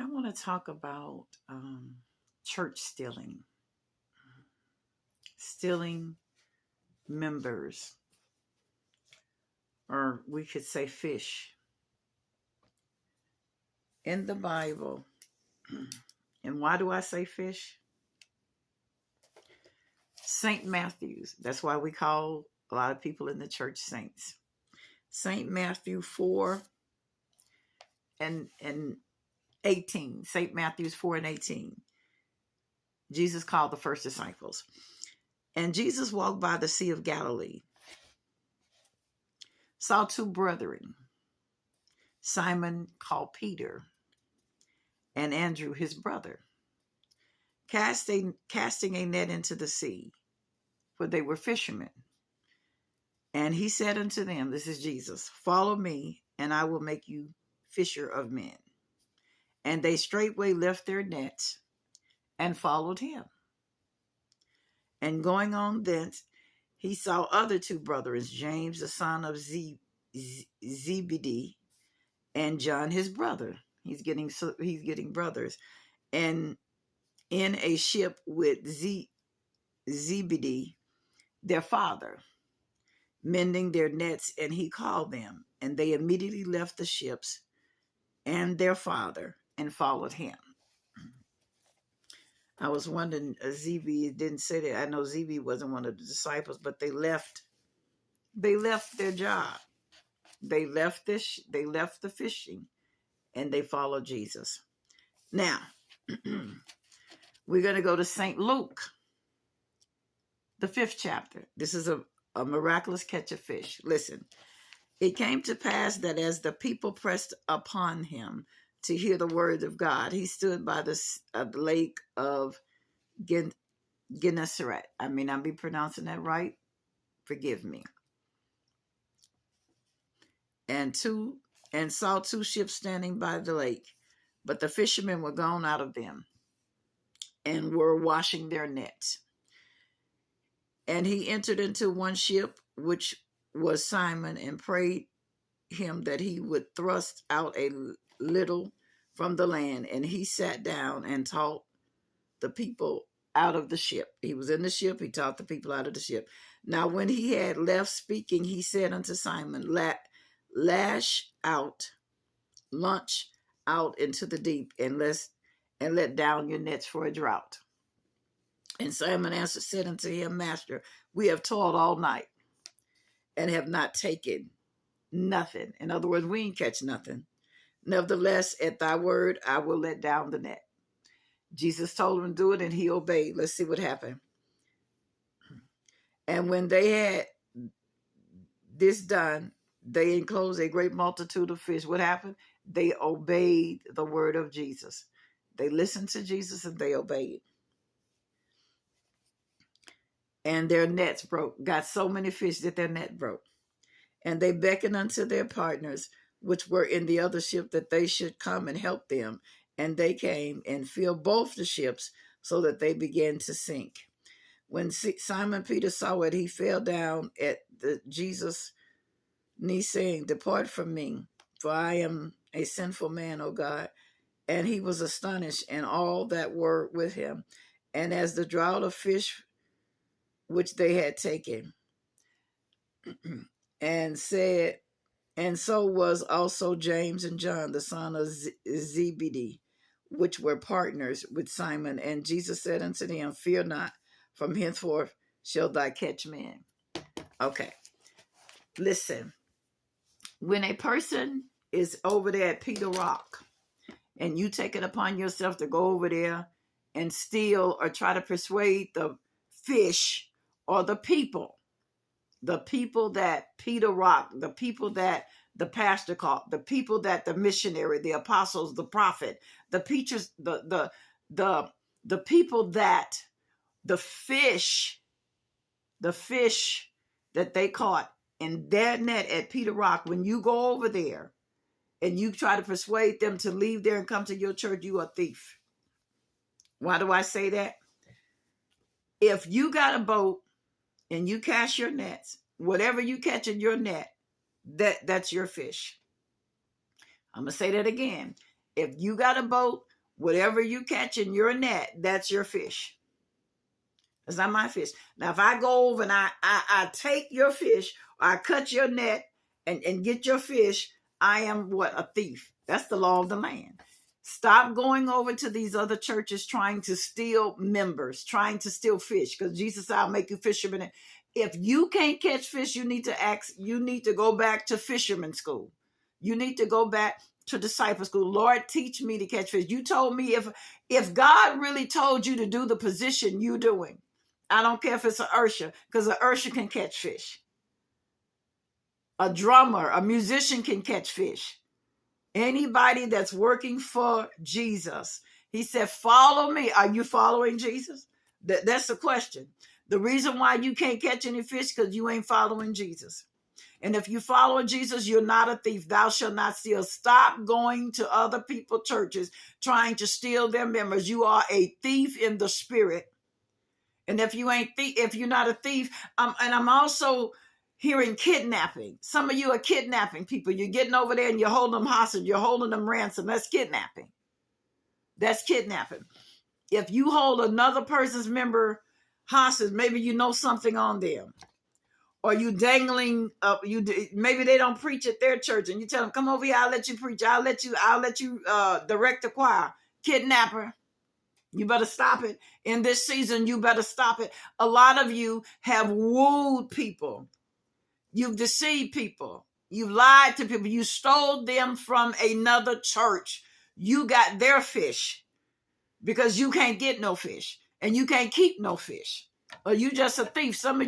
I want to talk about church stealing, stealing members, or we could say fish in the Bible. And why do I say fish? St. Matthew's. That's why we call a lot of people in the church saints. St. Matthew 4 and 18. St. Matthew's 4 and 18. Jesus called the first disciples. And Jesus walked by the Sea of Galilee, saw two brethren, Simon called Peter, and Andrew his brother, casting a net into the sea, for they were fishermen. And he said unto them, this is Jesus, follow me, and I will make you fisher of men. And they straightway left their nets and followed him. And going on thence, he saw other two brothers, James the son of Zebedee, and John his brother. He's getting brothers, and in a ship with Zebedee, their father, mending their nets, and he called them, and they immediately left the ships and their father and followed him. I was wondering, Zebedee didn't say that. I know Zebedee wasn't one of the disciples, but they left their job. They left the fishing, and they followed Jesus. Now, we're going to go to St. Luke, the 5th chapter. This is a miraculous catch of fish. Listen, it came to pass that as the people pressed upon him to hear the word of God, he stood by the lake of Gennesaret. I may not be pronouncing that right. Forgive me. And saw two ships standing by the lake, but the fishermen were gone out of them and were washing their nets. And he entered into one ship, which was Simon, and prayed him that he would thrust out a little from the land. And he sat down and taught the people out of the ship. He was in the ship. He taught the people out of the ship. Now, when he had left speaking, he said unto Simon, launch out into the deep, and let down your nets for a draught. And Simon answered, said unto him, Master, we have toiled all night and have not taken nothing. In other words, we ain't catch nothing. Nevertheless, at thy word, I will let down the net. Jesus told him to do it, and he obeyed. Let's see what happened. And when they had this done, they enclosed a great multitude of fish. What happened? They obeyed the word of Jesus. They listened to Jesus and they obeyed. And their nets broke. Got so many fish that their net broke. And they beckoned unto their partners, which were in the other ship, that they should come and help them. And they came and filled both the ships, so that they began to sink. When Simon Peter saw it, he fell down at Jesus' knee, saying, Depart from me, for I am a sinful man, O God. And he was astonished, and all that were with him. And as the draught of fish which they had taken, and said, and so was also James and John, the son of Zebedee, which were partners with Simon. And Jesus said unto them, Fear not, from henceforth shall thou catch men. Okay, listen. When a person is over there at Peter Rock, and you take it upon yourself to go over there and steal or try to persuade the fish or the people that Peter Rock, the people that the pastor called, the people that the missionary, the apostles, the prophet, the preachers, the people that the fish that they caught in their net at Peter Rock, when you go over there and you try to persuade them to leave there and come to your church, you are a thief. Why do I say that? If you got a boat and you cast your nets, whatever you catch in your net, that's your fish. I'm going to say that again. If you got a boat Whatever you catch in your net, that's your fish. That's not my fish. Now, if I go over and I take your fish, or I cut your net and get your fish, I am what? A thief. That's the law of the land. Stop going over to these other churches trying to steal members, trying to steal fish, because Jesus said, I'll make you fishermen. If you can't catch fish, you need to go back to fisherman school. You need to go back to disciple school. Lord, teach me to catch fish. You told me if God really told you to do the position you're doing, I don't care if it's an usher, because an usher can catch fish. A drummer, a musician can catch fish. Anybody that's working for Jesus. He said, follow me. Are you following Jesus? That's the question. The reason why you can't catch any fish because you ain't following Jesus. And if you follow Jesus, you're not a thief. Thou shalt not steal. Stop going to other people's churches trying to steal their members. You are a thief in the spirit. And if you're not a thief, and I'm also hearing kidnapping. Some of you are kidnapping people. You're getting over there and you're holding them hostage. You're holding them ransom. That's kidnapping. That's kidnapping. If you hold another person's member hostage, maybe you know something on them. Or you dangling up, maybe they don't preach at their church and you tell them, come over here, I'll let you preach. I'll let you direct the choir. Kidnapper. You better stop it. In this season, you better stop it. A lot of you have wooed people. You've deceived people. You've lied to people. You stole them from another church. You got their fish because you can't get no fish and you can't keep no fish. Or you just a thief. Some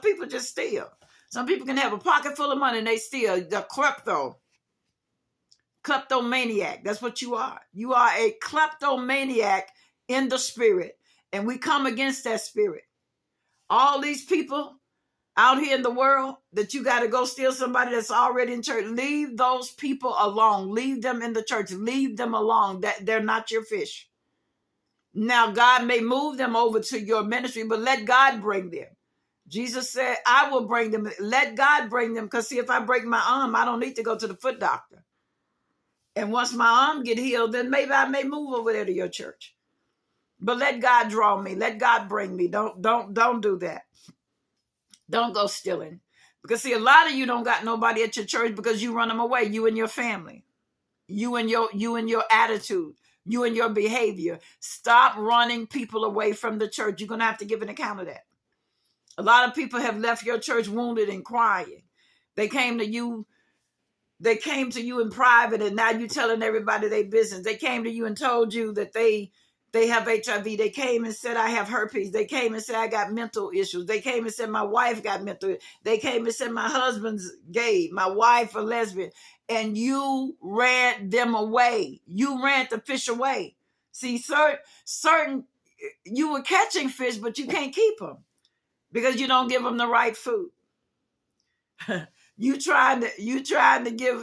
people just steal. Some people can have a pocket full of money and they steal. The kleptomaniac. That's what you are. You are a kleptomaniac in the spirit. And we come against that spirit. All these people out here in the world that you got to go steal somebody that's already in church. Leave those people alone. Leave them in the church. Leave them alone. They're not your fish. Now, God may move them over to your ministry, but let God bring them. Jesus said, I will bring them. Let God bring them. Because see, if I break my arm, I don't need to go to the foot doctor. And once my arm get healed, then maybe I may move over there to your church. But let God draw me. Let God bring me. Don't do that. Don't go stealing. Because see, a lot of you don't got nobody at your church because you run them away. You and your family. You and your attitude. You and your behavior. Stop running people away from the church. You're going to have to give an account of that. A lot of people have left your church wounded and crying. They came to you in private and now you're telling everybody their business. They came to you and told you that they have HIV. They came and said, I have herpes. They came and said, I got mental issues. They came and said, my wife got mental. They came and said, my husband's gay, my wife a lesbian. And you ran them away. You ran the fish away. See, certain, you were catching fish, but you can't keep them because you don't give them the right food. You trying to give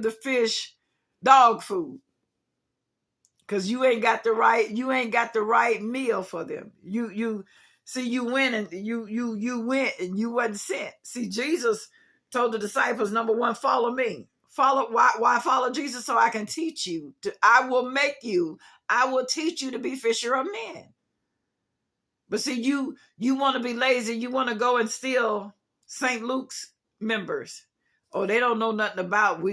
the fish dog food. Because you ain't got the right meal for them. You went and you wasn't sent. See, Jesus told the disciples, number one, follow me. Why follow Jesus? So I can teach you. I will teach you to be fisher of men. But see, you want to be lazy. You want to go and steal St. Luke's members. Oh, they don't know nothing about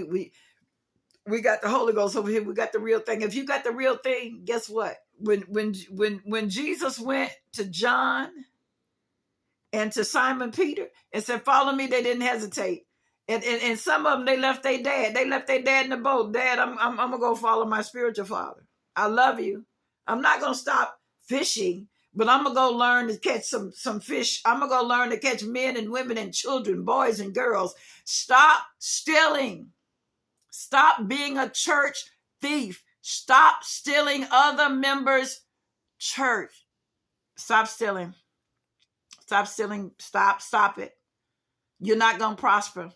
we got the Holy Ghost over here. We got the real thing. If you got the real thing, guess what? When Jesus went to John and to Simon Peter and said, follow me, they didn't hesitate. And some of them, they left their dad. They left their dad in the boat. Dad, I'm going to go follow my spiritual father. I love you. I'm not going to stop fishing, but I'm going to go learn to catch some fish. I'm going to go learn to catch men and women and children, boys and girls. Stop stealing. Stop being a church thief. Stop stealing other members' church. Stop stealing. Stop stealing. Stop it. You're not going to prosper.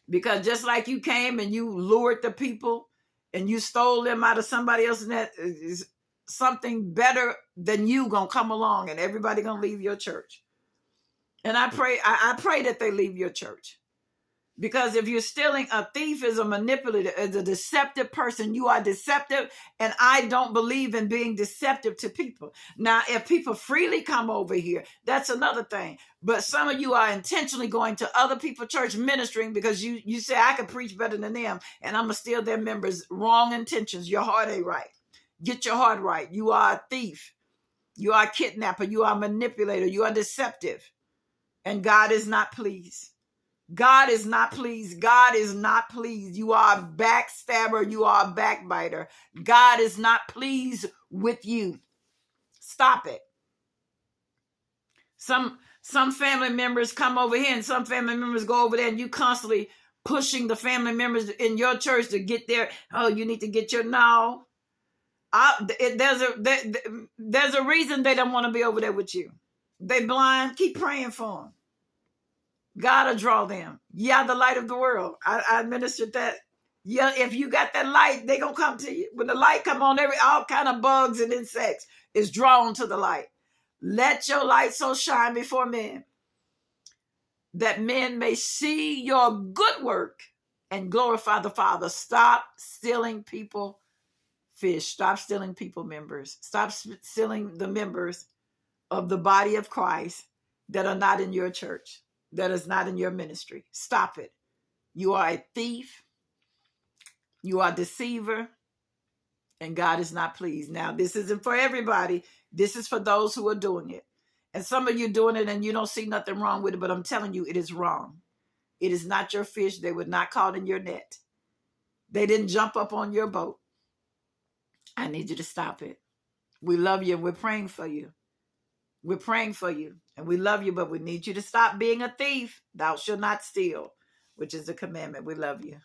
Because just like you came and you lured the people and you stole them out of somebody else, and that is something better than you going to come along and everybody going to leave your church. And I pray that they leave your church. Because if you're stealing, a thief is a manipulator, is a deceptive person. You are deceptive, and I don't believe in being deceptive to people. Now, if people freely come over here, that's another thing. But some of you are intentionally going to other people's church ministering because you say, I can preach better than them, and I'm going to steal their members. Wrong intentions. Your heart ain't right. Get your heart right. You are a thief. You are a kidnapper. You are a manipulator. You are deceptive. And God is not pleased. God is not pleased. God is not pleased. You are a backstabber. You are a backbiter. God is not pleased with you. Stop it. Some family members come over here and some family members go over there, and you constantly pushing the family members in your church to get there. Oh, you need to get your no. There's a reason they don't want to be over there with you. They blind. Keep praying for them. God will draw them. Yeah, the light of the world. I ministered that. Yeah, if you got that light, they gonna come to you. When the light come on, all kind of bugs and insects is drawn to the light. Let your light so shine before men that men may see your good work and glorify the Father. Stop stealing people fish. Stop stealing people members. Stop stealing the members of the body of Christ that are not in your church, that is not in your ministry. Stop it. You are a thief. You are a deceiver. And God is not pleased. Now, this isn't for everybody. This is for those who are doing it. And some of you doing it and you don't see nothing wrong with it, but I'm telling you, it is wrong. It is not your fish. They were not caught in your net. They didn't jump up on your boat. I need you to stop it. We love you and we're praying for you. We're praying for you and we love you, but we need you to stop being a thief. Thou shalt not steal, which is a commandment. We love you.